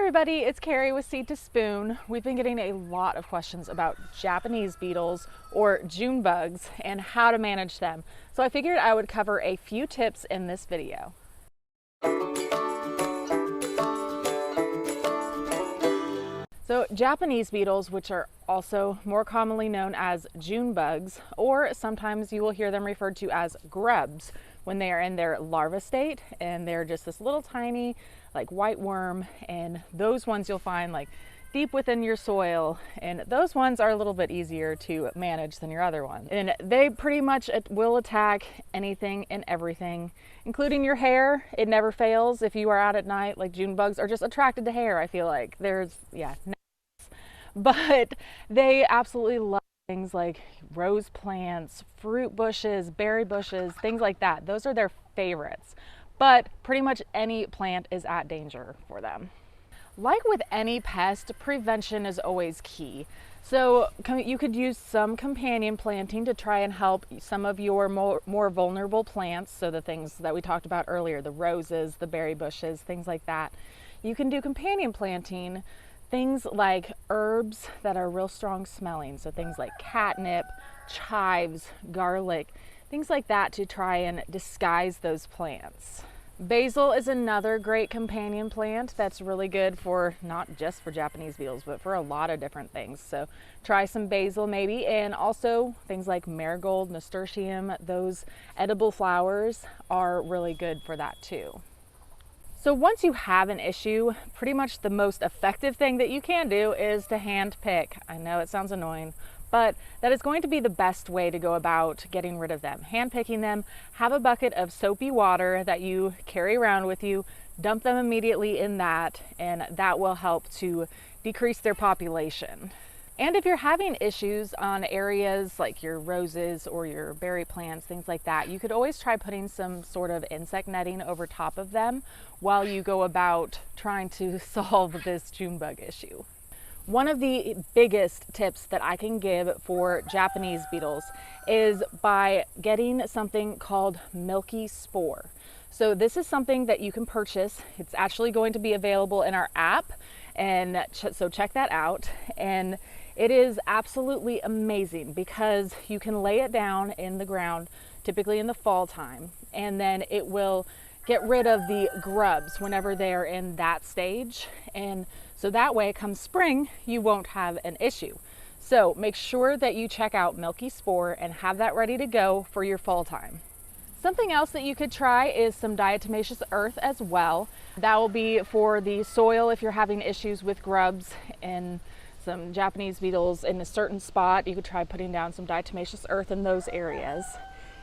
everybody, it's Carrie with Seed to Spoon. We've been getting a lot of questions about Japanese beetles or June bugs and how to manage them. So I figured I would cover a few tips in this video. So Japanese beetles, which are also more commonly known as June bugs, or sometimes you will hear them referred to as grubs when they are in their larva state, and they're just this little tiny like white worm, and those ones you'll find like deep within your soil, and those ones are a little bit easier to manage than your other ones. And they pretty much will attack anything and everything, including your hair. It never fails. If you are out at night, like June bugs are just attracted to hair. I feel like but they absolutely love things like rose plants, fruit bushes, berry bushes, things like that. Those are their favorites. But pretty much any plant is at danger for them. Like with any pest, prevention is always key. So you could use some companion planting to try and help some of your more vulnerable plants. So the things that we talked about earlier, the roses, the berry bushes, things like that. You can do companion planting, things like herbs that are real strong smelling. So things like catnip, chives, garlic, things like that to try and disguise those plants. Basil is another great companion plant that's really good for not just for Japanese beetles, but for a lot of different things. So try some basil maybe, and also things like marigold, nasturtium, those edible flowers are really good for that too. So once you have an issue, pretty much the most effective thing that you can do is to hand pick. I know it sounds annoying, but that is going to be the best way to go about getting rid of them. Hand picking them, have a bucket of soapy water that you carry around with you, dump them immediately in that, and that will help to decrease their population. And if you're having issues on areas like your roses or your berry plants, things like that, you could always try putting some sort of insect netting over top of them while you go about trying to solve this June bug issue. One of the biggest tips that I can give for Japanese beetles is by getting something called milky spore. So this is something that you can purchase. It's actually going to be available in our app, and so check that out. And it is absolutely amazing because you can lay it down in the ground, typically in the fall time, and then it will get rid of the grubs whenever they're in that stage. And so that way, come spring, you won't have an issue. So make sure that you check out Milky Spore and have that ready to go for your fall time. Something else that you could try is some diatomaceous earth as well. That will be for the soil if you're having issues with grubs and some Japanese beetles in a certain spot. You could try putting down some diatomaceous earth in those areas.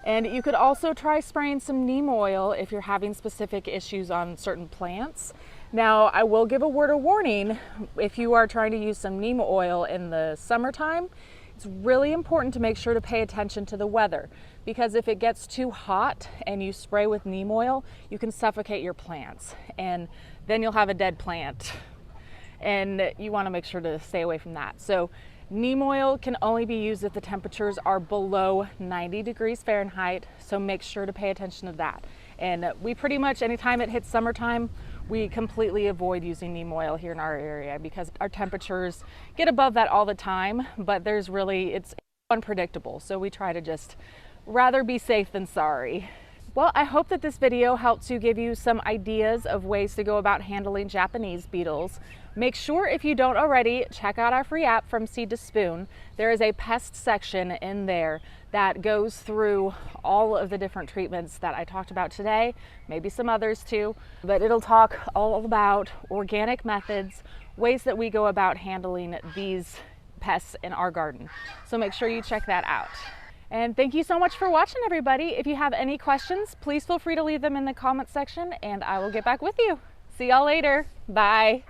And you could also try spraying some neem oil if you're having specific issues on certain plants. Now, I will give a word of warning. If you are trying to use some neem oil in the summertime, it's really important to make sure to pay attention to the weather, because if it gets too hot and you spray with neem oil, you can suffocate your plants, and then you'll have a dead plant. And you want to make sure to stay away from that. So neem oil can only be used if the temperatures are below 90 degrees Fahrenheit, so make sure to pay attention to that. And we pretty much, anytime it hits summertime, we completely avoid using neem oil here in our area because our temperatures get above that all the time, but it's unpredictable. So we try to just rather be safe than sorry. Well, I hope that this video helped to give you some ideas of ways to go about handling Japanese beetles. Make sure, if you don't already, check out our free app from Seed to Spoon. There is a pest section in there that goes through all of the different treatments that I talked about today, maybe some others too, but it'll talk all about organic methods, ways that we go about handling these pests in our garden. So make sure you check that out. And thank you so much for watching, everybody. If you have any questions, please feel free to leave them in the comment section and I will get back with you. See y'all later. Bye.